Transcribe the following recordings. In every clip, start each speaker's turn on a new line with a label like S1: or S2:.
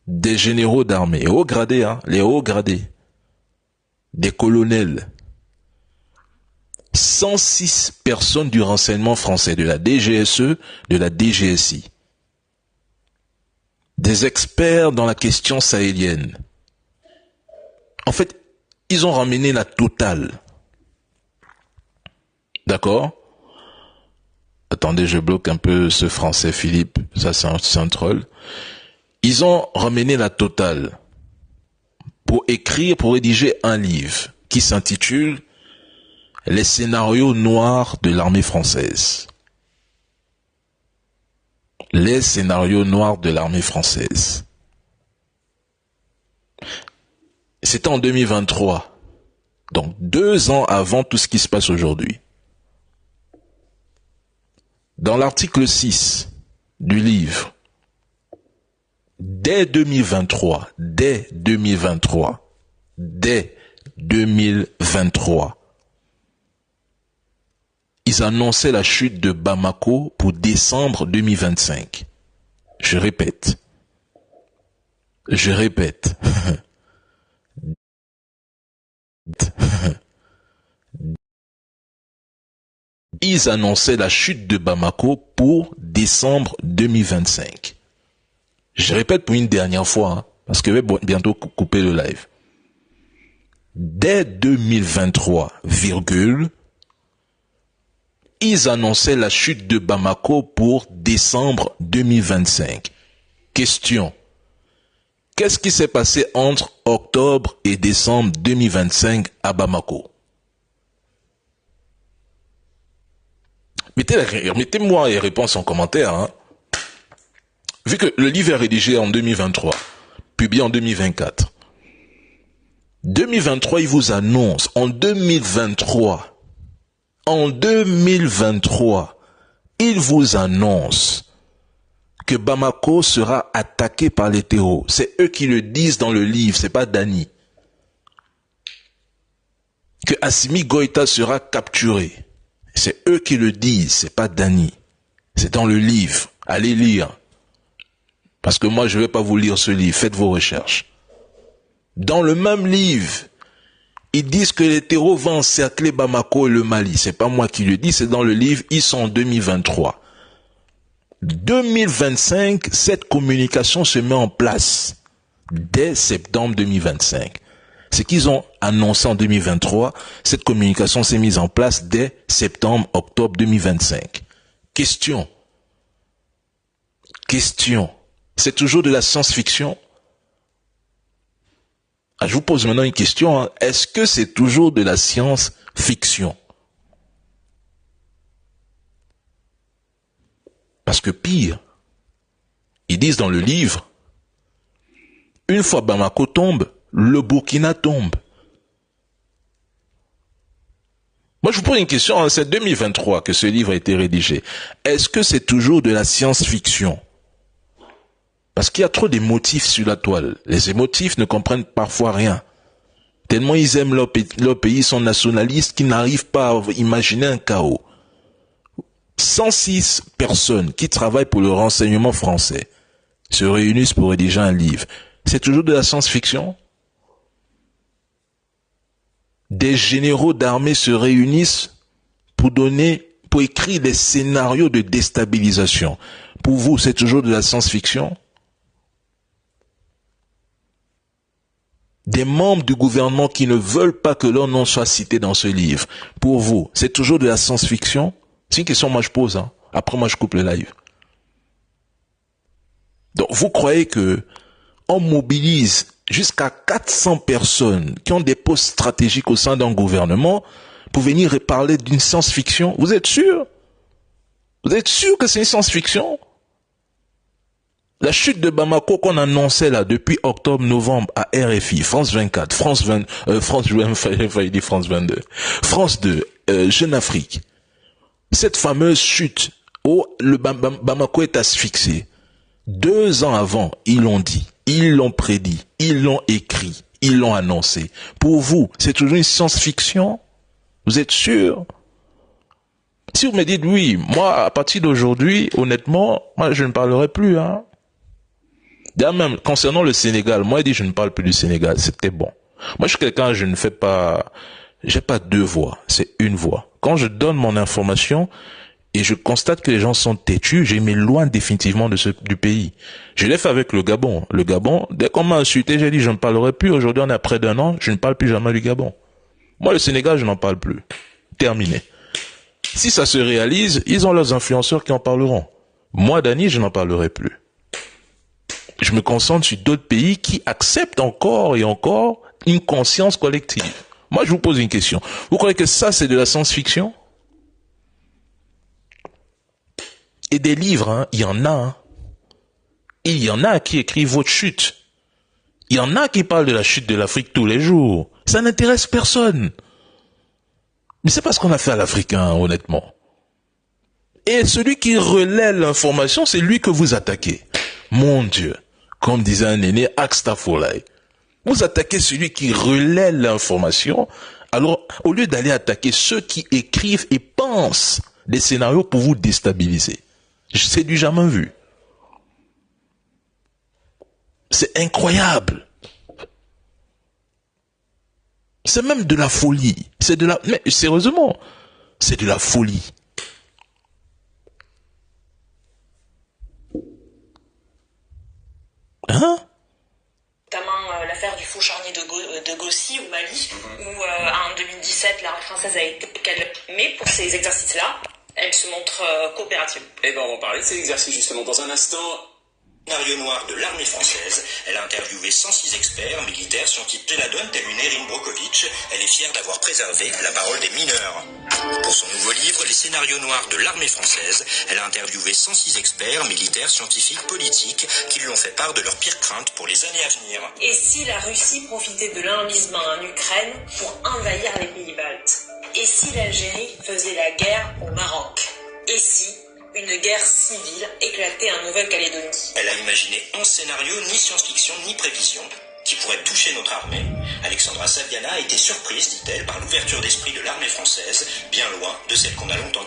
S1: des généraux d'armée, hauts gradés, hein, les hauts gradés, des colonels, 106 personnes du renseignement français, de la DGSE, de la DGSI, des experts dans la question sahélienne. En fait, ils ont ramené la totale. D'accord? Attendez, je bloque un peu ce français, Philippe. Ça, c'est un troll. Ils ont ramené la totale pour rédiger un livre qui s'intitule « Les scénarios noirs de l'armée française ». Les scénarios noirs de l'armée française. C'était en 2023. Donc 2 ans avant tout ce qui se passe aujourd'hui. Dans l'article 6 du livre, dès 2023, ils annonçaient la chute de Bamako pour décembre 2025. Je répète. Ils annonçaient la chute de Bamako pour décembre 2025. Je répète pour une dernière fois, hein, parce que je vais bientôt couper le live. Dès 2023, ils annonçaient la chute de Bamako pour décembre 2025. Question. Qu'est-ce qui s'est passé entre octobre et décembre 2025 à Bamako? Mettez-moi les réponses en commentaire. Hein. Vu que le livre est rédigé en 2023, publié en 2024. 2023, il vous annonce, en 2023, il vous annonce que Bamako sera attaqué par les terreaux. C'est eux qui le disent dans le livre, c'est pas Dani. Que Assimi Goïta sera capturé. C'est eux qui le disent, c'est pas Dani. C'est dans le livre. Allez lire. Parce que moi, je vais pas vous lire ce livre. Faites vos recherches. Dans le même livre, ils disent que les terreaux vont encercler Bamako et le Mali. C'est pas moi qui le dis, c'est dans le livre. Ils sont en 2023. 2025, cette communication se met en place. Dès septembre 2025. Ce qu'ils ont annoncé en 2023, cette communication s'est mise en place dès septembre, octobre 2025. Question. C'est toujours de la science-fiction? Je vous pose maintenant une question. Hein. Est-ce que c'est toujours de la science-fiction? Parce que pire, ils disent dans le livre, une fois Bamako tombe, le Burkina tombe. Moi, je vous pose une question, hein, c'est 2023 que ce livre a été rédigé. Est-ce que c'est toujours de la science-fiction? Parce qu'il y a trop d'émotifs sur la toile. Les émotifs ne comprennent parfois rien. Tellement ils aiment leur pays, ils sont nationalistes, qu'ils n'arrivent pas à imaginer un chaos. 106 personnes qui travaillent pour le renseignement français se réunissent pour rédiger un livre. C'est toujours de la science-fiction? Des généraux d'armée se réunissent pour écrire des scénarios de déstabilisation. Pour vous, c'est toujours de la science-fiction? Des membres du gouvernement qui ne veulent pas que leur nom soit cité dans ce livre. Pour vous, c'est toujours de la science-fiction? C'est une question que moi je pose. Hein. Après moi je coupe le live. Donc vous croyez que on mobilise jusqu'à 400 personnes qui ont des postes stratégiques au sein d'un gouvernement pour venir parler d'une science-fiction? Vous êtes sûr? Vous êtes sûr que c'est une science-fiction? La chute de Bamako qu'on annonçait là depuis octobre-novembre à RFI, France 24, France 22, France 2, Jeune Afrique. Cette fameuse chute où le Bamako est asphyxié. 2 ans avant, ils l'ont dit, ils l'ont prédit, ils l'ont écrit, ils l'ont annoncé. Pour vous, c'est toujours une science-fiction? Vous êtes sûr? Si vous me dites oui, moi, à partir d'aujourd'hui, honnêtement, moi, je ne parlerai plus, hein. D'ailleurs, même, concernant le Sénégal, moi, il dit, je ne parle plus du Sénégal. C'était bon. Moi, je suis quelqu'un, j'ai pas deux voix. C'est une voix. Quand je donne mon information, et je constate que les gens sont têtus, je m'éloigne définitivement du pays. Je l'ai fait avec le Gabon. Le Gabon, dès qu'on m'a insulté, j'ai dit, je ne parlerai plus. Aujourd'hui, on est à près d'un an, je ne parle plus jamais du Gabon. Moi, le Sénégal, je n'en parle plus. Terminé. Si ça se réalise, ils ont leurs influenceurs qui en parleront. Moi, Dany, je n'en parlerai plus. Je me concentre sur d'autres pays qui acceptent encore et encore une conscience collective. Moi, je vous pose une question. Vous croyez que ça, c'est de la science-fiction? Et des livres, hein, il y en a. Hein. Il y en a qui écrivent votre chute. Il y en a qui parlent de la chute de l'Afrique tous les jours. Ça n'intéresse personne. Mais c'est pas ce qu'on a fait à l'Africain, honnêtement. Et celui qui relaie l'information, c'est lui que vous attaquez. Mon Dieu. Comme disait un aîné, Akstafolai. Vous attaquez celui qui relaie l'information, alors au lieu d'aller attaquer ceux qui écrivent et pensent des scénarios pour vous déstabiliser. C'est du jamais vu. C'est incroyable. C'est même de la folie. Mais sérieusement, c'est de la folie. Hein?
S2: Notamment l'affaire du faux charnier de Gossi au Mali, où en 2017 l'armée française a été mais pour ces exercices-là, elle se montre coopérative.
S3: Eh ben on va en parler de ces exercices justement dans un instant.
S4: Scénario noir de l'armée française. Elle a interviewé 106 experts, militaires, scientifiques. Elle la donne telle une Erin Brockovich. Elle est fière d'avoir préservé la parole des mineurs. Pour son nouveau livre, Les scénarios noirs de l'armée française, elle a interviewé 106 experts, militaires, scientifiques, politiques, qui lui ont fait part de leurs pires craintes pour les années à venir.
S2: Et si la Russie profitait de l'enlisement en Ukraine pour envahir les pays baltes? Et si l'Algérie faisait la guerre au Maroc? Et si une guerre civile éclatait en Nouvelle-Calédonie?
S4: Elle a imaginé 11 scénarios, ni science-fiction, ni prévision, qui pourraient toucher notre armée. Alexandra Saviana a été surprise, dit-elle, par l'ouverture d'esprit de l'armée française, bien loin de celle qu'on a longtemps...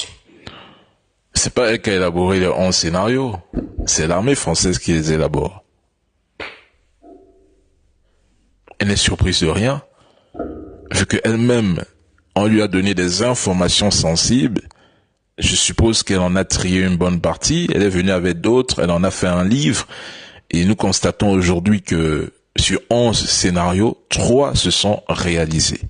S1: C'est pas elle qui a élaboré les 11 scénarios, c'est l'armée française qui les élabore. Elle n'est surprise de rien, vu qu'elle-même, on lui a donné des informations sensibles. Je suppose qu'elle en a trié une bonne partie, elle est venue avec d'autres, elle en a fait un livre, et nous constatons aujourd'hui que sur 11 scénarios, 3 se sont réalisés.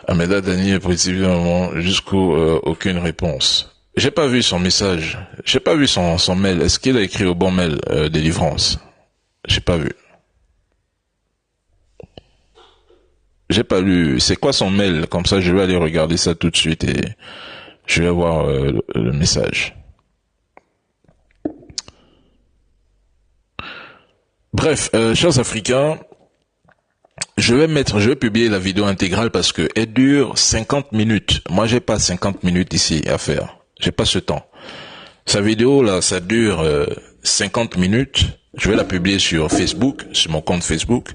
S1: Ah mais là, Dany est précisément jusqu'au aucune réponse. J'ai pas vu son message, j'ai pas vu son mail. Est-ce qu'il a écrit au bon mail délivrance? J'ai pas vu. J'ai pas lu. C'est quoi son mail? Comme ça, je vais aller regarder ça tout de suite et je vais voir le message. Bref, chers Africains, je vais publier la vidéo intégrale parce que elle dure 50 minutes. Moi, j'ai pas 50 minutes ici à faire. J'ai pas ce temps. Sa vidéo, là, ça dure 50 minutes. Je vais la publier sur Facebook, sur mon compte Facebook.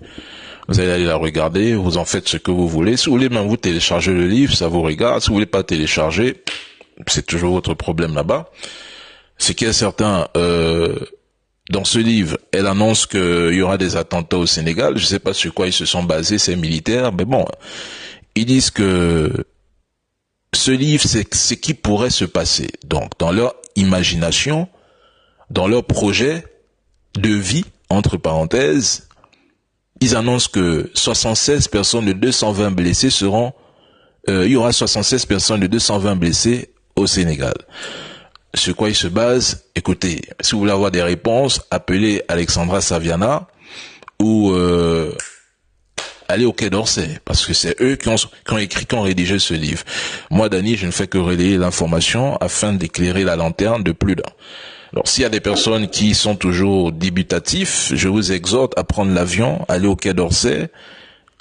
S1: Vous allez aller la regarder, vous en faites ce que vous voulez. Si vous voulez même vous télécharger le livre, ça vous regarde. Si vous voulez pas télécharger, c'est toujours votre problème là-bas. Ce qui est certain, dans ce livre, elle annonce qu'il y aura des attentats au Sénégal. Je sais pas sur quoi ils se sont basés, ces militaires, mais bon, ils disent que ce livre, c'est ce qui pourrait se passer. Donc, dans leur imagination, dans leur projet de vie, entre parenthèses, ils annoncent que 76 personnes de 220 blessés seront, il y aura 76 personnes de 220 blessés au Sénégal. Sur quoi ils se basent? Écoutez, si vous voulez avoir des réponses, appelez Alexandra Saviana ou allez au Quai d'Orsay, parce que c'est eux qui ont rédigé ce livre. Moi, Dany, je ne fais que relayer l'information afin d'éclairer la lanterne de plus d'un. Alors, s'il y a des personnes qui sont toujours dubitatifs, je vous exhorte à prendre l'avion, aller au Quai d'Orsay,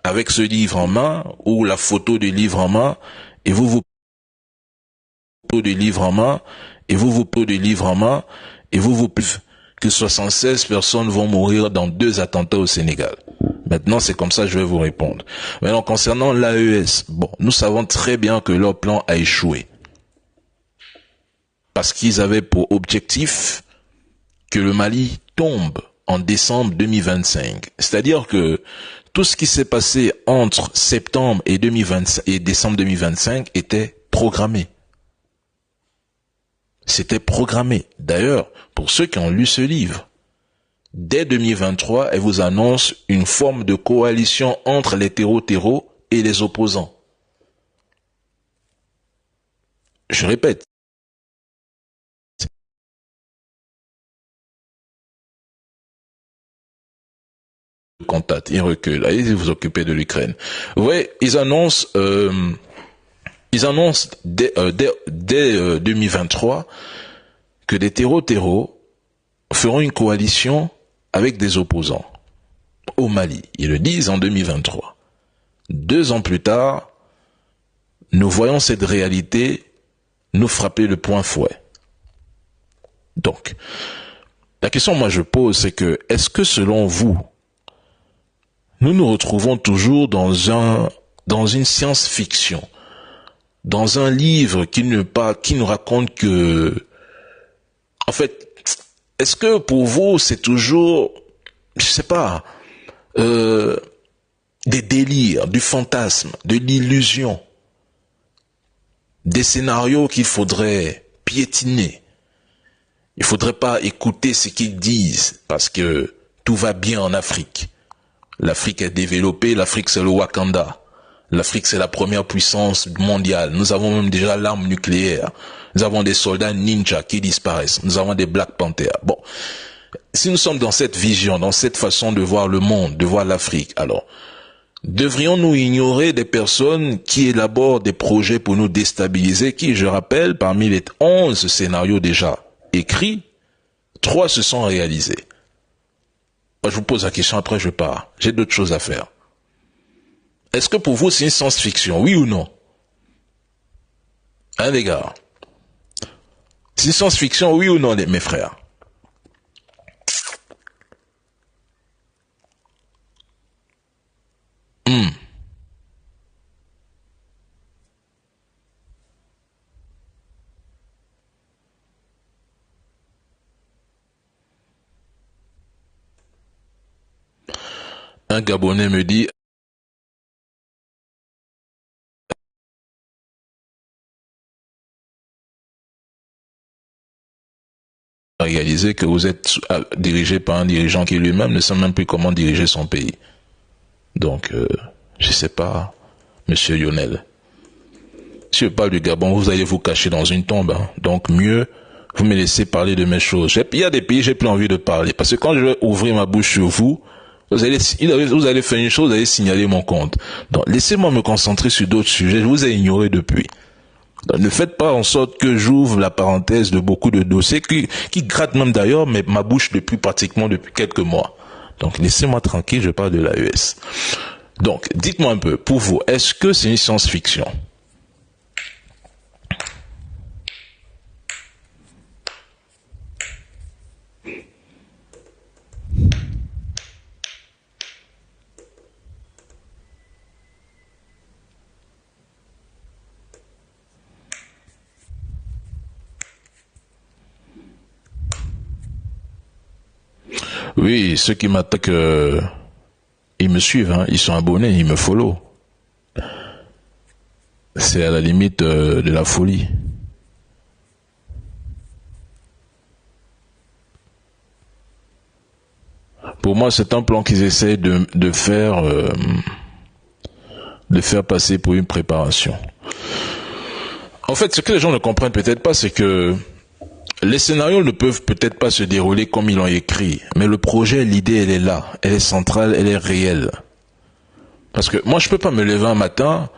S1: avec ce livre en main, ou la photo du livre en main, et vous que 76 personnes vont mourir dans 2 attentats au Sénégal. Maintenant, c'est comme ça que je vais vous répondre. Maintenant, concernant l'AES, bon, nous savons très bien que leur plan a échoué. parce qu'ils avaient pour objectif que le Mali tombe en décembre 2025. C'est-à-dire que tout ce qui s'est passé entre septembre et décembre 2025 était programmé. C'était programmé. D'ailleurs, pour ceux qui ont lu ce livre, dès 2023, elle vous annonce une forme de coalition entre les terreaux et les opposants. Je répète. Contact, ils reculent, allez vous occuper de l'Ukraine. Vous voyez, ils annoncent dès 2023 que des terreaux feront une coalition avec des opposants au Mali. Ils le disent en 2023. 2 ans plus tard, nous voyons cette réalité nous frapper le point fouet. Donc, la question que moi je pose, c'est que, est-ce que selon vous, nous nous retrouvons toujours dans une science-fiction, dans un livre qui nous raconte que, en fait, est-ce que pour vous c'est toujours, je sais pas, des délires, du fantasme, de l'illusion, des scénarios qu'il faudrait piétiner. Il faudrait pas écouter ce qu'ils disent parce que tout va bien en Afrique. L'Afrique est développée, l'Afrique c'est le Wakanda. L'Afrique c'est la première puissance mondiale. Nous avons même déjà l'arme nucléaire. Nous avons des soldats ninja qui disparaissent. Nous avons des Black Panthers. Bon, si nous sommes dans cette vision, dans cette façon de voir le monde, de voir l'Afrique, alors, devrions-nous ignorer des personnes qui élaborent des projets pour nous déstabiliser, qui, je rappelle, parmi les 11 scénarios déjà écrits, 3 se sont réalisés. Moi, je vous pose la question, après je pars. J'ai d'autres choses à faire. Est-ce que pour vous, c'est une science-fiction, oui ou non? Hein, les gars? C'est une science-fiction, oui ou non, mes frères? Un Gabonais me dit, réaliser que vous êtes dirigé par un dirigeant qui lui-même ne sait même plus comment diriger son pays. Donc, je sais pas, monsieur Lionel. Si je parle du Gabon, vous allez vous cacher dans une tombe. Hein. Donc, mieux, vous me laissez parler de mes choses. Il y a des pays, j'ai plus envie de parler. Parce que quand je vais ouvrir ma bouche sur vous, vous allez faire une chose, vous allez signaler mon compte. Donc, laissez-moi me concentrer sur d'autres sujets. Je vous ai ignoré depuis. Donc, ne faites pas en sorte que j'ouvre la parenthèse de beaucoup de dossiers qui grattent même d'ailleurs ma bouche depuis quelques mois. Donc, laissez-moi tranquille, je parle de l'AES. Donc, dites-moi un peu, pour vous, est-ce que c'est une science-fiction? Oui, ceux qui m'attaquent, ils me suivent, hein, ils sont abonnés, ils me follow. C'est à la limite de la folie. Pour moi, c'est un plan qu'ils essaient de faire passer pour une préparation. En fait, ce que les gens ne comprennent peut-être pas, c'est que les scénarios ne peuvent peut-être pas se dérouler comme ils l'ont écrit, mais le projet, l'idée, elle est là, elle est centrale, elle est réelle. Parce que moi, je peux pas me lever un matin,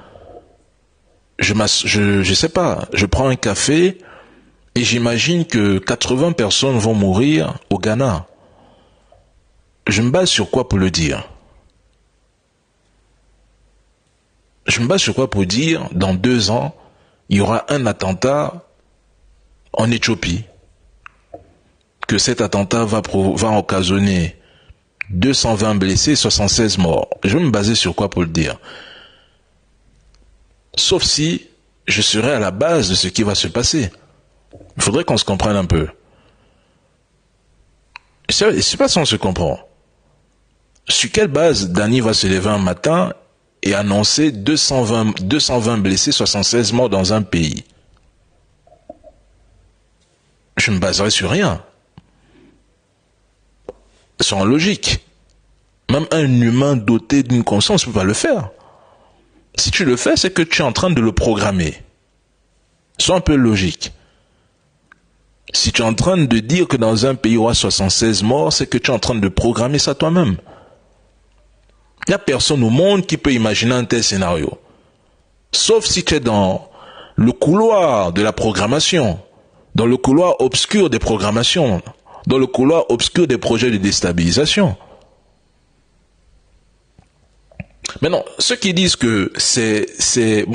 S1: je sais pas, je prends un café et j'imagine que 80 personnes vont mourir au Ghana. Je me base sur quoi pour le dire? Je me base sur quoi pour dire, dans 2 ans, il y aura un attentat en Éthiopie, que cet attentat va occasionner 220 blessés, 76 morts. Je vais me baser sur quoi pour le dire? Sauf si je serai à la base de ce qui va se passer. Il faudrait qu'on se comprenne un peu. C'est pas si on se comprend. Sur quelle base Dany va se lever un matin et annoncer 220 blessés, 76 morts dans un pays? Je me baserai sur rien. C'est en logique. Même un humain doté d'une conscience ne peut pas le faire. Si tu le fais, c'est que tu es en train de le programmer. Sois un peu logique. Si tu es en train de dire que dans un pays il y aura 76 morts, c'est que tu es en train de programmer ça toi-même. Il n'y a personne au monde qui peut imaginer un tel scénario. Sauf si tu es dans le couloir de la programmation, dans le couloir obscur des programmations, dans le couloir obscur des projets de déstabilisation. Maintenant, ceux qui disent que c'est...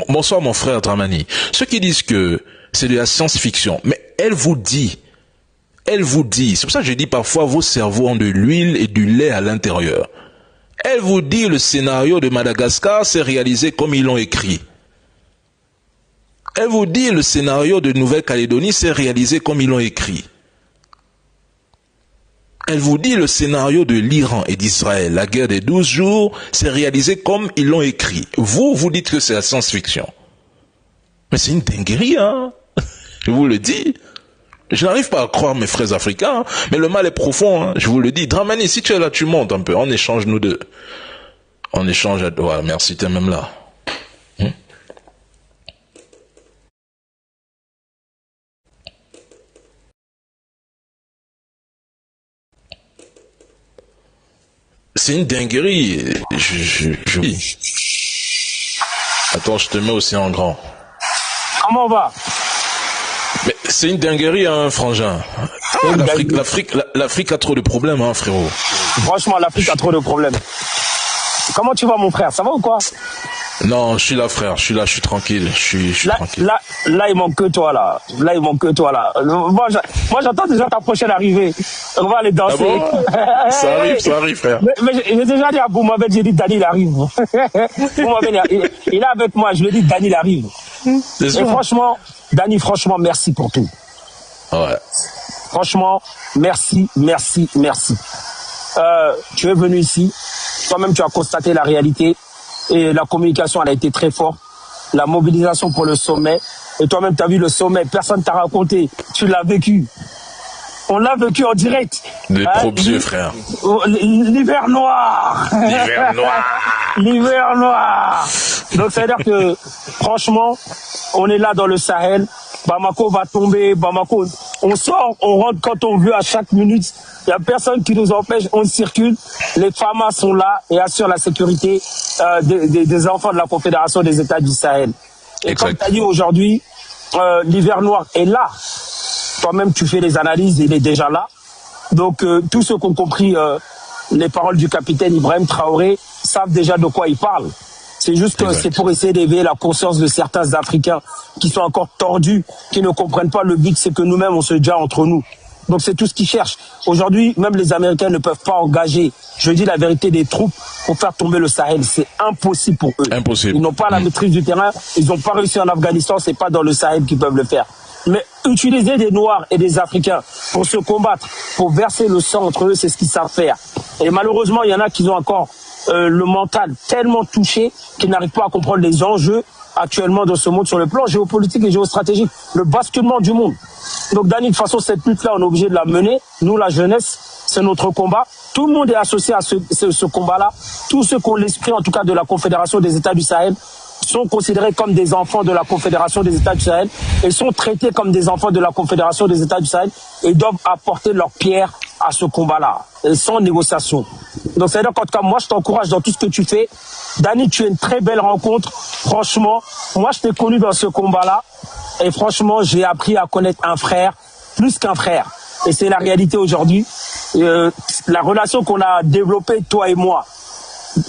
S1: Bonsoir mon frère Dramani. Ceux qui disent que c'est de la science-fiction, mais elle vous dit, c'est pour ça que je dis parfois vos cerveaux ont de l'huile et du lait à l'intérieur. Elle vous dit le scénario de Madagascar, c'est réalisé comme ils l'ont écrit. Elle vous dit le scénario de Nouvelle-Calédonie, c'est réalisé comme ils l'ont écrit. Elle vous dit le scénario de l'Iran et d'Israël, la guerre des 12 jours, c'est réalisé comme ils l'ont écrit. Vous dites que c'est la science-fiction. Mais c'est une dinguerie, hein. Je vous le dis. Je n'arrive pas à croire mes frères africains, hein. Mais le mal est profond, hein. Je vous le dis. Dramani, si tu es là, tu montes un peu. On échange nous deux. On échange. Ouais, merci, t'es même là. C'est une dinguerie. Attends, je te mets aussi en grand.
S5: Comment on va?
S1: Mais c'est une dinguerie, hein, frangin. L'Afrique a trop de problèmes, hein, frérot.
S5: Franchement, l'Afrique a trop de problèmes. Comment tu vas, mon frère? Ça va ou quoi?
S1: Non, je suis là, frère. Je suis là, je suis tranquille. Je suis tranquille.
S5: Là, il manque que toi, là. Là, il manque que toi, là. Moi, j'attends déjà ta prochaine arrivée. On va aller danser.
S1: Ah bon? Ça arrive, frère.
S5: Mais j'ai déjà dit à Boumabel, j'ai dit, Dany, il arrive. Boumabel, il est avec moi. Je lui ai dit, Dany, il arrive. Et franchement, Dany, franchement, merci pour tout.
S1: Ouais.
S5: Franchement, merci. Tu es venu ici. Toi-même, tu as constaté la réalité. Et la communication, elle a été très forte. La mobilisation pour le sommet. Et toi-même, tu as vu le sommet. Personne t'a raconté. Tu l'as vécu. On l'a vécu en direct.
S1: Des propres yeux, frère.
S5: L'hiver noir. L'hiver noir. Donc, ça veut dire que, franchement, on est là dans le Sahel. Bamako va tomber. Bamako, on sort, on rentre quand on veut à chaque minute. Il n'y a personne qui nous empêche, on circule. Les FAMA sont là et assurent la sécurité des enfants de la Confédération des États du Sahel. Et exact. Comme tu as dit aujourd'hui, l'hiver noir est là. Toi-même, tu fais les analyses, il est déjà là. Donc, tous ceux qui ont compris les paroles du capitaine Ibrahim Traoré savent déjà de quoi il parle. C'est juste que c'est pour essayer d'éveiller la conscience de certains Africains qui sont encore tordus, qui ne comprennent pas le but, c'est que nous-mêmes, on se dit entre nous. Donc c'est tout ce qu'ils cherchent. Aujourd'hui, même les Américains ne peuvent pas engager, je dis la vérité, des troupes pour faire tomber le Sahel. C'est impossible pour eux.
S1: Impossible.
S5: Ils n'ont pas la maîtrise du terrain. Ils n'ont pas réussi en Afghanistan. C'est pas dans le Sahel qu'ils peuvent le faire. Mais utiliser des Noirs et des Africains pour se combattre, pour verser le sang entre eux, c'est ce qu'ils savent faire. Et malheureusement, il y en a qui ont encore le mental tellement touché qu'ils n'arrivent pas à comprendre les enjeux actuellement dans ce monde sur le plan géopolitique et géostratégique, le basculement du monde. Donc Dany, de toute façon, cette lutte-là, on est obligé de la mener. Nous, la jeunesse, c'est notre combat. Tout le monde est associé à ce combat-là. Tous ceux qui ont l'esprit, en tout cas, de la Confédération des États du Sahel, sont considérés comme des enfants de la Confédération des États du Sahel et sont traités comme des enfants de la Confédération des États du Sahel et doivent apporter leur pierre à ce combat-là, sans négociation. Donc, c'est-à-dire qu'en tout cas, moi, je t'encourage dans tout ce que tu fais. Dany, tu es une très belle rencontre. Franchement, moi, je t'ai connu dans ce combat-là. Et franchement, j'ai appris à connaître un frère, plus qu'un frère. Et c'est la réalité aujourd'hui. La relation qu'on a développée, toi et moi,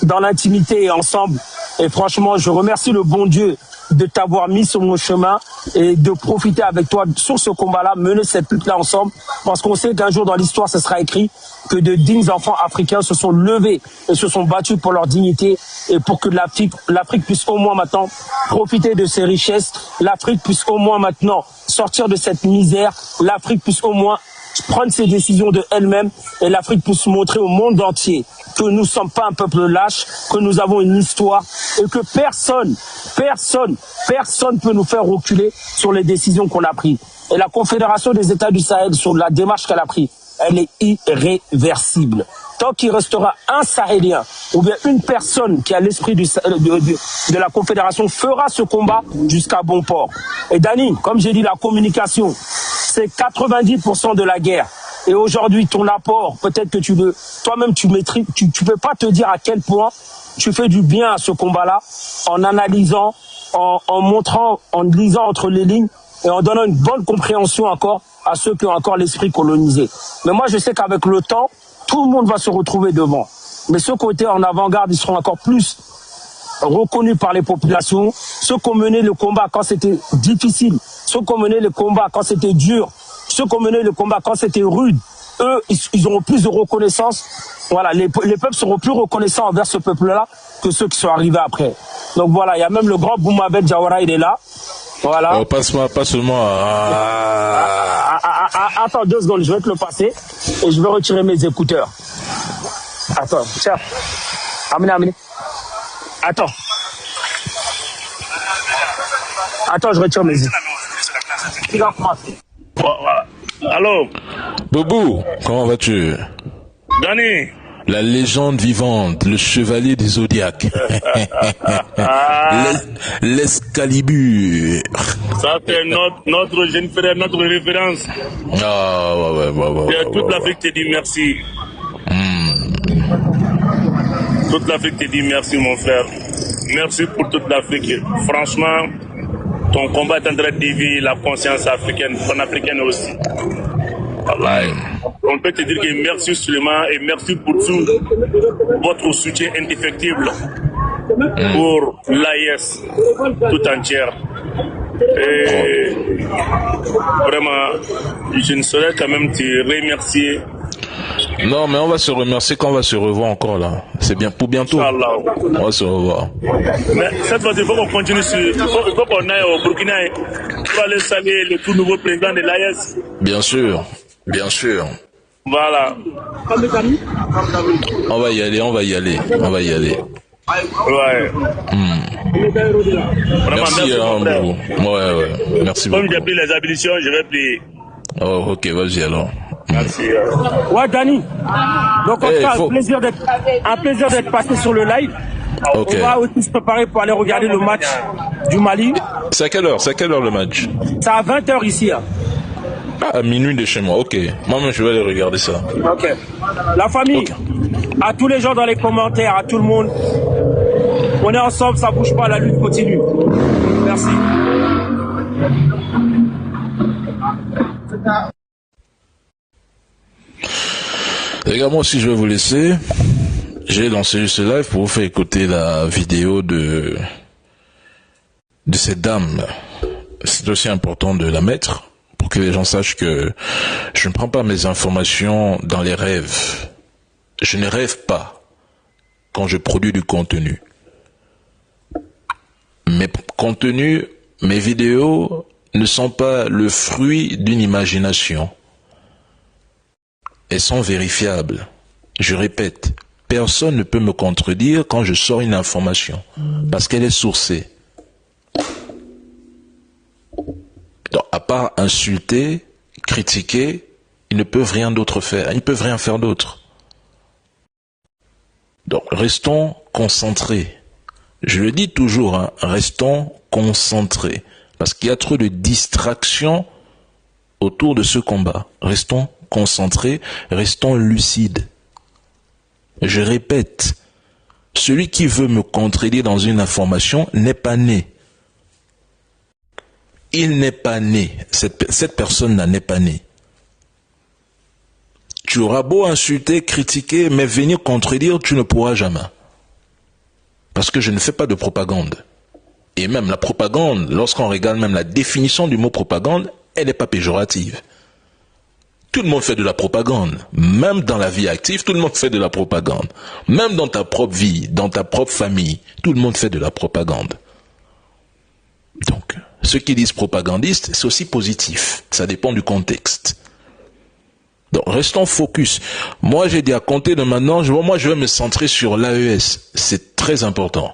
S5: dans l'intimité et ensemble. Et franchement, je remercie le bon Dieu de t'avoir mis sur mon chemin et de profiter avec toi sur ce combat-là, mener cette lutte-là ensemble. Parce qu'on sait qu'un jour dans l'histoire, ce sera écrit que de dignes enfants africains se sont levés et se sont battus pour leur dignité et pour que l'Afrique puisse au moins maintenant profiter de ses richesses, l'Afrique puisse au moins maintenant sortir de cette misère, l'Afrique puisse au moins prendre ses décisions de elle-même et l'Afrique puisse montrer au monde entier que nous ne sommes pas un peuple lâche, que nous avons une histoire et que personne peut nous faire reculer sur les décisions qu'on a prises. Et la Confédération des États du Sahel, sur la démarche qu'elle a prise, elle est irréversible. Tant qu'il restera un Sahélien ou bien une personne qui a l'esprit de la Confédération fera ce combat jusqu'à bon port. Et Dani, comme j'ai dit, la communication, c'est 90% de la guerre. Et aujourd'hui, ton apport, peut-être que toi-même tu maîtrises, tu peux pas te dire à quel point tu fais du bien à ce combat-là en analysant, en montrant, en lisant entre les lignes et en donnant une bonne compréhension encore à ceux qui ont encore l'esprit colonisé. Mais moi, je sais qu'avec le temps, tout le monde va se retrouver devant. Mais ceux qui ont été en avant-garde, ils seront encore plus reconnus par les populations. Ceux qui ont mené le combat quand c'était difficile, ceux qui ont mené le combat quand c'était dur, ceux qui ont mené le combat quand c'était rude, eux, ils auront plus de reconnaissance. Voilà, les peuples seront plus reconnaissants envers ce peuple-là que ceux qui sont arrivés après. Donc voilà, il y a même le grand Boumabel Diawara, il est là. Voilà.
S1: Oh, passe-moi, pas seulement
S5: Attends 2 secondes, je vais te le passer et je vais retirer mes écouteurs. Attends, tiens. Amenez. Attends, je retire mes écouteurs.
S6: Voilà. Allô?
S1: Boubou, comment vas-tu?
S6: Dani?
S1: La légende vivante, le chevalier du zodiaque. L'Excalibur.
S6: Ça, c'est notre jeune frère, notre référence.
S1: Ah, ouais.
S6: Toute l'Afrique te dit merci. Toute l'Afrique te dit merci, mon frère. Merci pour toute l'Afrique. Franchement, ton combat est en train d'éveiller la conscience africaine, panafricaine aussi. Voilà. On peut te dire que merci Suleiman et merci pour tout votre soutien indéfectible pour l'AIS tout entière. Et vraiment, je ne saurais quand même te remercier.
S1: Non, mais on va se remercier quand on va se revoir encore là. C'est bien pour bientôt.
S6: Inch'Allah.
S1: On va se revoir.
S6: Mais cette fois, il faut qu'on continue il faut qu'on aille au Burkina pour aller saluer le tout nouveau président de l'AIS.
S1: Bien sûr.
S6: Voilà.
S1: On va y aller.
S6: Ouais.
S1: Merci,
S6: beaucoup.
S1: Ouais. Merci beaucoup.
S6: Comme j'ai pris les ablutions, je vais prier.
S1: Oh, ok, vas-y alors.
S6: Merci.
S5: Ouais, Dani. Donc, on a un plaisir d'être passé sur le live.
S1: Okay.
S5: On va aussi se préparer pour aller regarder le match du Mali.
S1: C'est à quelle heure le match?
S5: C'est à 20h ici.
S1: À minuit de chez moi, ok. Moi-même, je vais aller regarder ça.
S5: Ok. La famille, à tous les gens dans les commentaires, à tout le monde, on est ensemble, ça bouge pas, la lutte continue. Merci.
S1: Les gars, moi aussi, je vais vous laisser. J'ai lancé ce live pour vous faire écouter la vidéo de cette dame. C'est aussi important de la mettre pour que les gens sachent que je ne prends pas mes informations dans les rêves. Je ne rêve pas quand je produis du contenu. Mes contenus, mes vidéos ne sont pas le fruit d'une imagination. Elles sont vérifiables. Je répète, personne ne peut me contredire quand je sors une information, parce qu'elle est sourcée. Donc, à part insulter, critiquer, ils ne peuvent rien d'autre faire. Ils ne peuvent rien faire d'autre. Donc, restons concentrés. Je le dis toujours, hein, restons concentrés. Parce qu'il y a trop de distractions autour de ce combat. Restons concentrés, restons lucides. Je répète, celui qui veut me contredire dans une information n'est pas né. Il n'est pas né. Cette personne n'est pas née. Tu auras beau insulter, critiquer, mais venir contredire, tu ne pourras jamais. Parce que je ne fais pas de propagande. Et même la propagande, lorsqu'on regarde même la définition du mot propagande, elle n'est pas péjorative. Tout le monde fait de la propagande. Même dans la vie active, tout le monde fait de la propagande. Même dans ta propre vie, dans ta propre famille, tout le monde fait de la propagande. Donc, ceux qui disent propagandiste, c'est aussi positif. Ça dépend du contexte. Donc, restons focus. Moi, j'ai dit à compter de maintenant, je vais me centrer sur l'AES. C'est très important.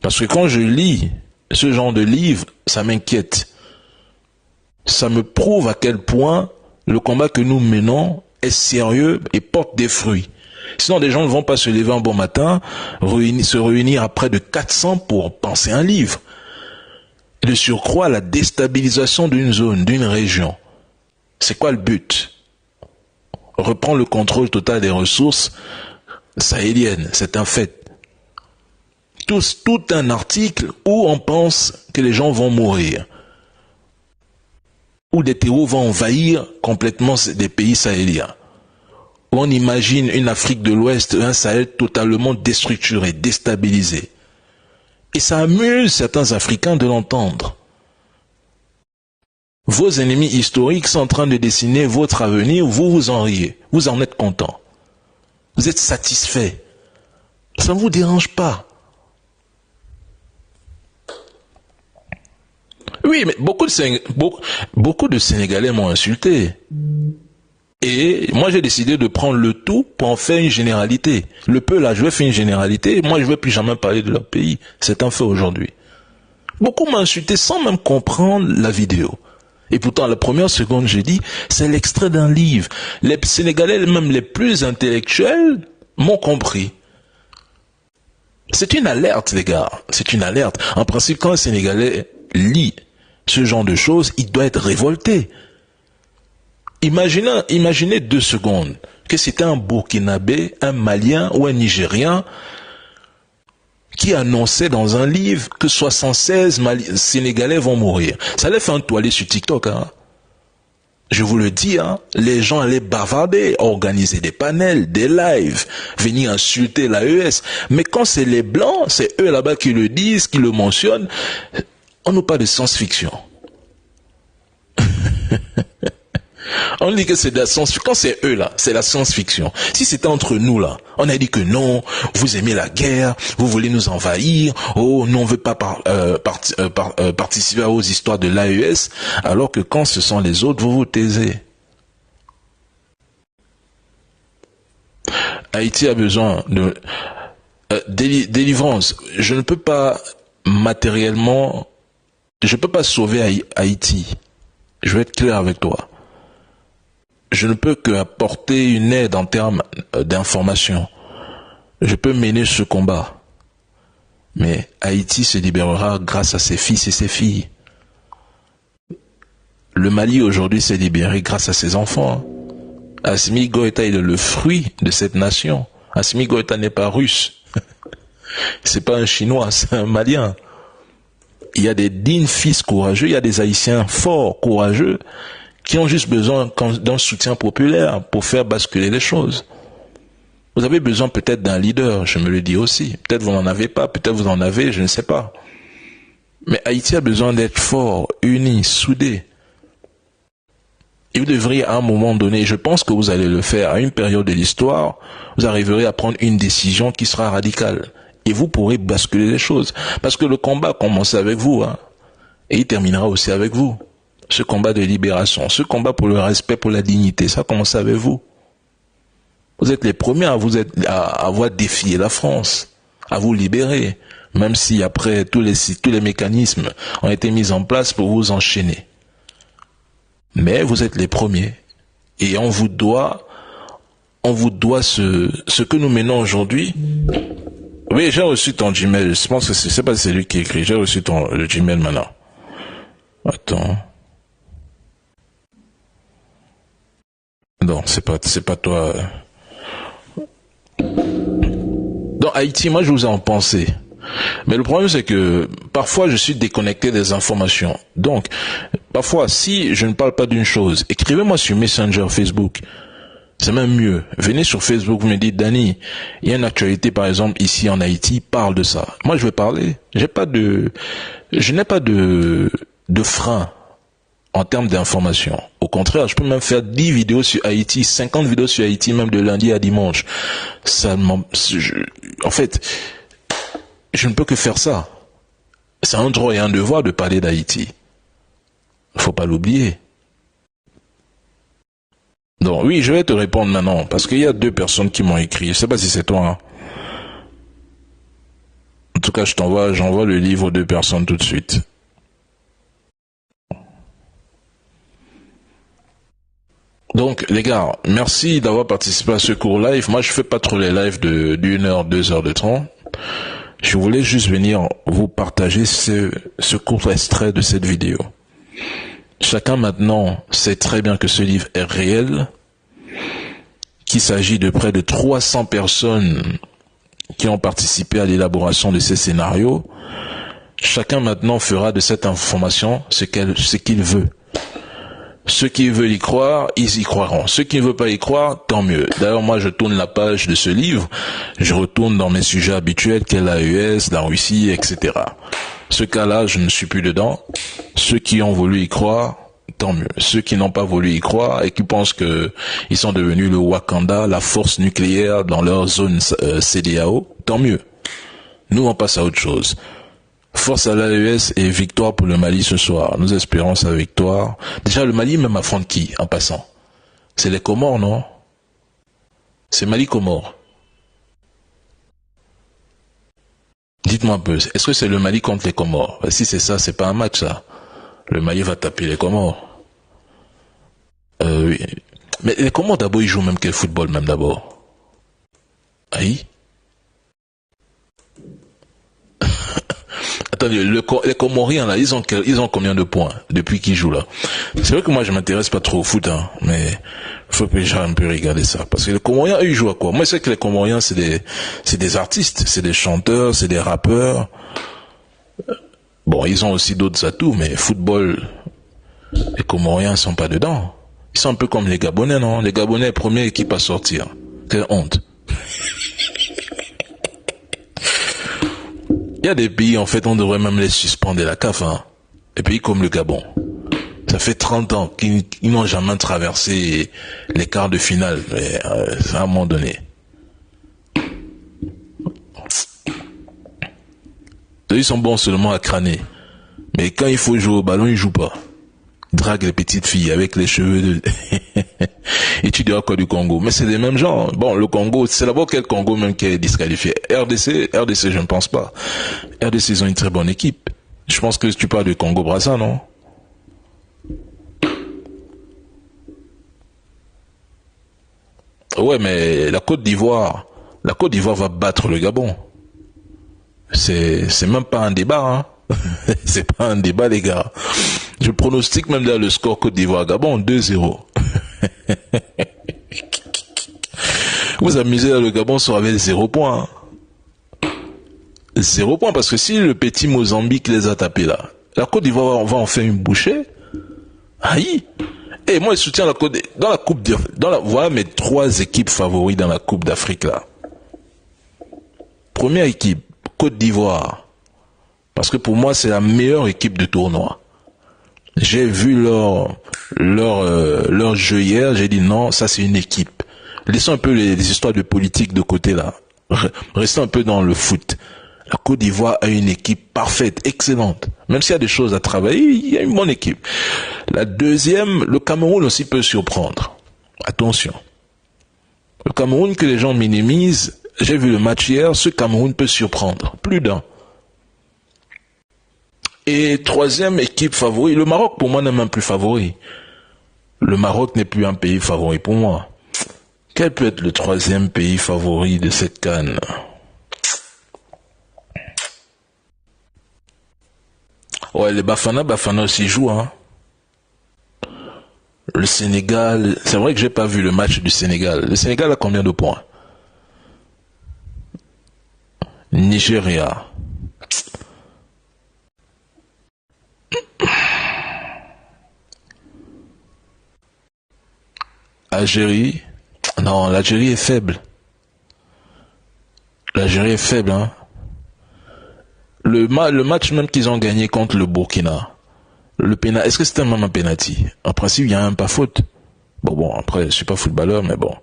S1: Parce que quand je lis ce genre de livre, ça m'inquiète. Ça me prouve à quel point le combat que nous menons est sérieux et porte des fruits. Sinon, des gens ne vont pas se lever un bon matin, se réunir à près de 400 pour penser un livre. Et de surcroît, la déstabilisation d'une zone, d'une région. C'est quoi le but? Reprendre le contrôle total des ressources sahéliennes, c'est un fait. Tout un article où on pense que les gens vont mourir. Où des terreaux vont envahir complètement des pays sahéliens. Où on imagine une Afrique de l'Ouest, un Sahel totalement déstructuré, déstabilisé. Et ça amuse certains Africains de l'entendre. Vos ennemis historiques sont en train de dessiner votre avenir, vous vous en riez, vous en êtes content. Vous êtes satisfait. Ça ne vous dérange pas. Oui, mais beaucoup de Sénégalais m'ont insulté. Et moi, j'ai décidé de prendre le tout pour en faire une généralité. Le peu là, je vais faire une généralité. Moi, je ne vais plus jamais parler de leur pays. C'est un fait aujourd'hui. Beaucoup m'ont insulté sans même comprendre la vidéo. Et pourtant, à la première seconde, j'ai dit, c'est l'extrait d'un livre. Les Sénégalais, même les plus intellectuels, m'ont compris. C'est une alerte, les gars. C'est une alerte. En principe, quand un Sénégalais lit ce genre de choses, il doit être révolté. Imaginez 2 secondes que c'était un Burkinabé, un Malien ou un Nigérien qui annonçait dans un livre que 76 Sénégalais vont mourir. Ça allait faire un tollé sur TikTok. Hein. Je vous le dis, hein, les gens allaient bavarder, organiser des panels, des lives, venir insulter l'AES. Mais quand c'est les Blancs, c'est eux là-bas qui le disent, qui le mentionnent, on nous parle de science-fiction. On dit que c'est de la science-fiction. Quand c'est eux là, c'est la science-fiction. Si c'était entre nous là, on a dit que non, vous aimez la guerre, vous voulez nous envahir, oh, nous on veut pas participer aux histoires de l'AES, alors que quand ce sont les autres, vous vous taisez. Haïti a besoin de délivrance. Je ne peux pas matériellement, je ne peux pas sauver Haïti. Je vais être clair avec toi. Je ne peux qu'apporter une aide en termes d'information. Je peux mener ce combat. Mais Haïti se libérera grâce à ses fils et ses filles. Le Mali aujourd'hui s'est libéré grâce à ses enfants. Assimi Goïta est le fruit de cette nation. Assimi Goïta n'est pas russe. C'est pas un Chinois, c'est un Malien. Il y a des dignes fils courageux, il y a des Haïtiens forts, courageux, qui ont juste besoin d'un soutien populaire pour faire basculer les choses. Vous avez besoin peut-être d'un leader, je me le dis aussi. Peut-être vous n'en avez pas, peut-être vous en avez, je ne sais pas. Mais Haïti a besoin d'être fort, uni, soudé. Et vous devriez à un moment donné, je pense que vous allez le faire, à une période de l'histoire, vous arriverez à prendre une décision qui sera radicale. Et vous pourrez basculer les choses. Parce que le combat commence avec vous, hein, et il terminera aussi avec vous. Ce combat de libération, ce combat pour le respect, pour la dignité, ça commence avec vous. Vous êtes les premiers à avoir défié la France, à vous libérer, même si après tous les mécanismes ont été mis en place pour vous enchaîner. Mais vous êtes les premiers. Et on vous doit ce que nous menons aujourd'hui. Oui, j'ai reçu ton Gmail. Je pense que c'est pas celui qui écrit. J'ai reçu le Gmail maintenant. Attends. Non, c'est pas toi. Dans Haïti, moi je vous en pensais. Mais le problème c'est que parfois je suis déconnecté des informations. Donc, parfois si je ne parle pas d'une chose, écrivez-moi sur Messenger, Facebook. C'est même mieux. Venez sur Facebook, vous me dites, Dani, il y a une actualité par exemple ici en Haïti, parle de ça. Moi je vais parler. Je n'ai pas de frein en termes d'information. Au contraire, je peux même faire 10 vidéos sur Haïti, 50 vidéos sur Haïti, même de lundi à dimanche. En fait, je ne peux que faire ça. C'est un droit et un devoir de parler d'Haïti. Faut pas l'oublier. Donc oui, je vais te répondre maintenant, parce qu'il y a 2 personnes qui m'ont écrit. Je sais pas si c'est toi, hein. En tout cas, j'envoie le livre aux 2 personnes tout de suite. Donc, les gars, merci d'avoir participé à ce cours live. Moi, je fais pas trop les lives de 1 heure, 2 heures de temps. Je voulais juste venir vous partager ce court extrait de cette vidéo. Chacun maintenant sait très bien que ce livre est réel, qu'il s'agit de près de 300 personnes qui ont participé à l'élaboration de ces scénarios. Chacun maintenant fera de cette information ce qu'il veut. Ceux qui veulent y croire, ils y croiront. Ceux qui ne veulent pas y croire, tant mieux. D'ailleurs, moi, je tourne la page de ce livre, je retourne dans mes sujets habituels, qu'est l'AES, la Russie, etc. Ce cas-là, je ne suis plus dedans. Ceux qui ont voulu y croire, tant mieux. Ceux qui n'ont pas voulu y croire et qui pensent que ils sont devenus le Wakanda, la force nucléaire dans leur zone CEDEAO, tant mieux. Nous, on passe à autre chose. Force à l'AES et victoire pour le Mali ce soir. Nous espérons sa victoire. Déjà, le Mali même affronte qui, en passant? C'est les Comores, non? C'est Mali-Comores. Dites-moi un peu, est-ce que c'est le Mali contre les Comores? Si c'est ça, c'est pas un match, ça. Le Mali va taper les Comores. Oui. Mais les Comores, d'abord, ils jouent même quel football, même d'abord? Aïe. Attendez, les Comoriens là, ils ont combien de points depuis qu'ils jouent là? C'est vrai que moi je m'intéresse pas trop au foot, hein, mais faut que j'ai un peu regarder ça, parce que les Comoriens, eux, ils jouent à quoi? Moi je sais que les Comoriens c'est des artistes, c'est des chanteurs, c'est des rappeurs. Bon, ils ont aussi d'autres atouts, mais football, les Comoriens sont pas dedans. Ils sont un peu comme les Gabonais, non? Les Gabonais, première équipe à sortir. Quelle honte. Il y a des pays, en fait, on devrait même les suspendre de la CAF, hein. Des pays comme le Gabon. Ça fait 30 ans qu'ils n'ont jamais traversé les quarts de finale, mais à un moment donné. Ils sont bons seulement à crâner. Mais quand il faut jouer au ballon, ils jouent pas. Ils draguent les petites filles avec les cheveux de... Et tu diras quoi du Congo? Mais c'est les mêmes gens. Bon, le Congo, c'est d'abord quel Congo même qui est disqualifié? RDC, je ne pense pas. RDC, ils ont une très bonne équipe. Je pense que tu parles du Congo-Brazza, non? Ouais, mais la Côte d'Ivoire va battre le Gabon. C'est même pas un débat, hein. C'est pas un débat, les gars. Je pronostique même là le score Côte d'Ivoire-Gabon 2-0. Vous amusez là, le Gabon sera avec 0 points. Hein. 0 points, parce que si le petit Mozambique les a tapés là, la Côte d'Ivoire va en faire une bouchée. Aïe. Et moi je soutiens la Côte dans la coupe voilà mes 3 équipes favoris dans la Coupe d'Afrique là. Première équipe, Côte d'Ivoire. Parce que pour moi, c'est la meilleure équipe de tournoi. J'ai vu leur jeu hier, j'ai dit non, ça c'est une équipe. Laissons un peu les histoires de politique de côté là. Restons un peu dans le foot. La Côte d'Ivoire a une équipe parfaite, excellente. Même s'il y a des choses à travailler, il y a une bonne équipe. La deuxième, le Cameroun aussi peut surprendre. Attention. Le Cameroun que les gens minimisent, j'ai vu le match hier, ce Cameroun peut surprendre. Plus d'un. Et troisième équipe favori, le Maroc pour moi n'est même plus favori. Le Maroc n'est plus un pays favori pour moi. Quel peut être le troisième pays favori de cette CAN? Ouais, les Bafana aussi jouent, hein. Le Sénégal, c'est vrai que j'ai pas vu le match du Sénégal. Le Sénégal a combien de points? Nigeria. Algérie. Non, l'Algérie est faible. L'Algérie est faible, hein. Le match même qu'ils ont gagné contre le Burkina, Le pénal, est-ce que c'était même un penalty? En principe, il y a un pas faute. Bon, après, je suis pas footballeur, mais bon.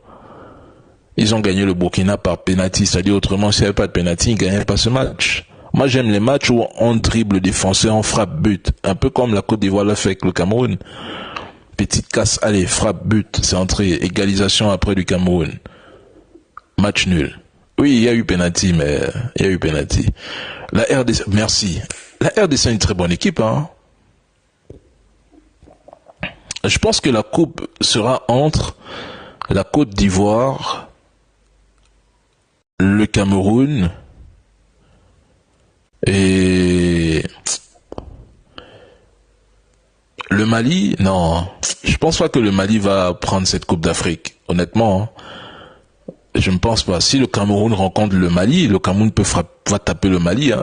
S1: Ils ont gagné le Burkina par penalty, c'est-à-dire autrement, s'il n'y avait pas de penalty, ils ne gagnaient pas ce match. Moi, j'aime les matchs où on dribble le défenseur, on frappe but. Un peu comme la Côte d'Ivoire l'a fait avec le Cameroun. Petite casse, allez, frappe but, c'est entré, égalisation après du Cameroun. Match nul. Oui, il y a eu penalty, mais il y a eu penalty. La RDC, merci. La RDC est une très bonne équipe, hein. Je pense que la coupe sera entre la Côte d'Ivoire, le Cameroun et le Mali. Non, je pense pas que le Mali va prendre cette Coupe d'Afrique. Honnêtement, hein. Je ne pense pas. Si le Cameroun rencontre le Mali, le Cameroun va taper le Mali. Hein.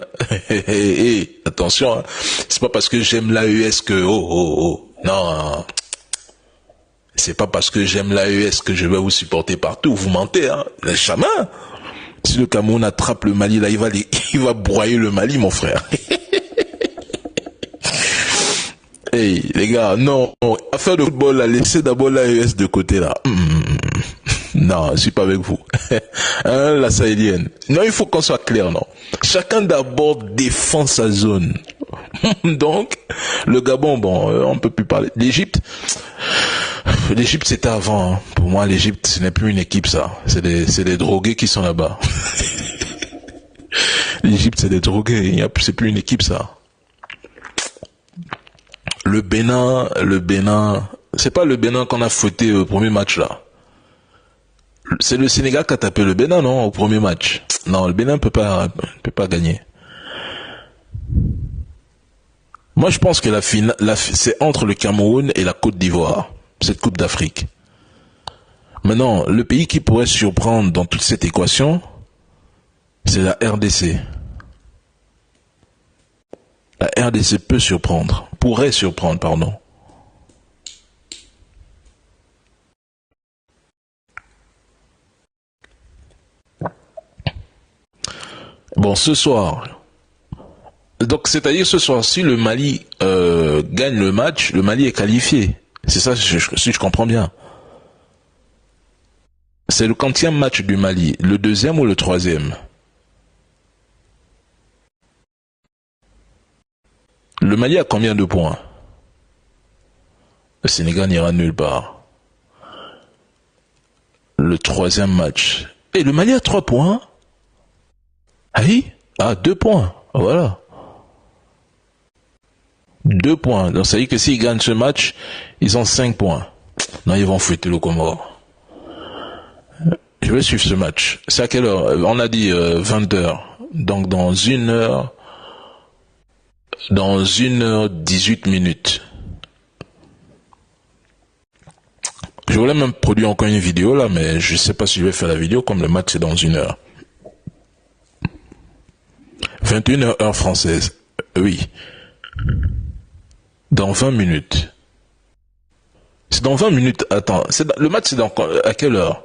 S1: Attention, hein. C'est pas parce que j'aime l'AES que non. C'est pas parce que j'aime l'AES que je vais vous supporter partout. Vous mentez, hein. Les chamans. Si le Cameroun attrape le Mali, là, il va broyer le Mali, mon frère. Hey, les gars, non. Affaire de football, là, laissez d'abord l'AES de côté, là. Non, je suis pas avec vous. Hein, la sahélienne. Non, il faut qu'on soit clair, non. Chacun d'abord défend sa zone. Donc, le Gabon, bon, on peut plus parler. L'Égypte, c'était avant. Hein. Pour moi, l'Égypte, ce n'est plus une équipe, ça. C'est des drogués qui sont là-bas. L'Égypte, c'est des drogués. C'est plus une équipe, ça. Le Bénin, c'est pas le Bénin qu'on a fouetté au premier match, là. C'est le Sénégal qui a tapé le Bénin, non, au premier match. Non, le Bénin peut pas gagner. Moi, je pense que la finale, c'est entre le Cameroun et la Côte d'Ivoire, cette Coupe d'Afrique. Maintenant, le pays qui pourrait surprendre dans toute cette équation, c'est la RDC. La RDC pourrait surprendre, pardon. Bon, ce soir, donc c'est-à-dire ce soir, si le Mali gagne le match, le Mali est qualifié. C'est ça, si je comprends bien. C'est le quantième match du Mali, le deuxième ou le troisième? Le Mali a combien de points? Le Sénégal n'ira nulle part. Le troisième match. Et le Mali a 3 points? Ah oui? Ah, 2 points. Voilà. 2 points. Donc ça veut dire que s'ils gagnent ce match, ils ont 5 points. Non, ils vont fouetter le Comore. Je vais suivre ce match. C'est à quelle heure? On a dit 20h. Donc dans 1h... Dans 1h18 minutes. Je voulais même produire encore une vidéo là, mais je sais pas si je vais faire la vidéo comme le match c'est dans 1 heure. 21h heure française. Oui. Dans 20 minutes. C'est dans 20 minutes. Attends, le match c'est dans à quelle heure?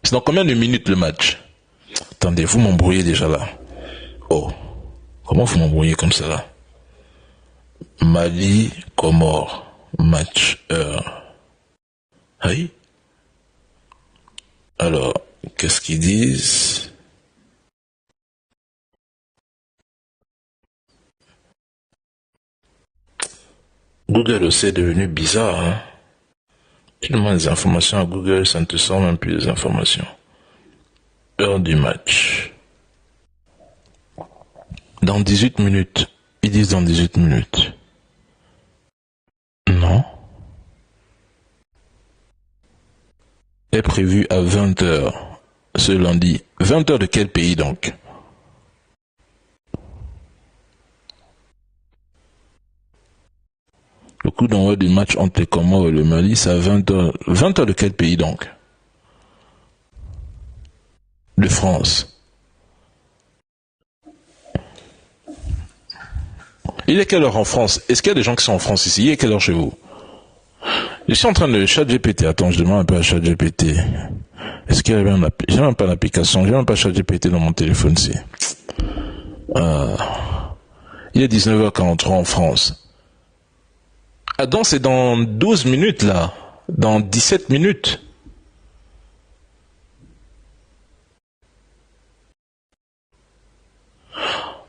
S1: C'est dans combien de minutes le match? Attendez, vous m'embrouillez déjà là. Oh. Comment vous m'embrouillez comme ça là? Mali, Comores, match, heure. Oui. Alors, qu'est-ce qu'ils disent? Google, c'est devenu bizarre, hein. Tu demandes des informations à Google, ça ne te sort même plus des informations. Heure du match. Dans 18 minutes. Ils disent dans 18 minutes. Non. Est prévu à 20h ce lundi. 20h de quel pays donc? Le coup d'envoi du match entre les Comores et le Mali, c'est à 20h. 20h de quel pays donc? De France. Il est quelle heure en France? Est-ce qu'il y a des gens qui sont en France ici? Il est quelle heure chez vous? Je suis en train de ChatGPT. Attends, je demande un peu à ChatGPT. Est-ce qu'il y a même j'ai même pas l'application, j'ai même pas ChatGPT dans mon téléphone ici. Il est 19h43 en France. Ah donc c'est dans 12 minutes là. Dans 17 minutes.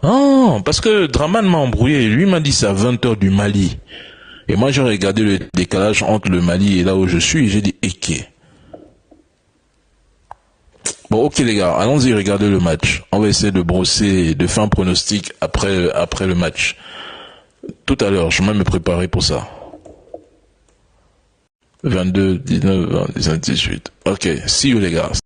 S1: Ah, parce que Draman m'a embrouillé. Lui m'a dit c'est à 20h du Mali. Et moi j'ai regardé le décalage entre le Mali et là où je suis. Et j'ai dit ok. Bon ok les gars, allons-y regarder le match. On va essayer de brosser, de faire un pronostic après le match. Tout à l'heure, je vais me préparer pour ça. 22, 19, 20, 18. Ok, see you les gars.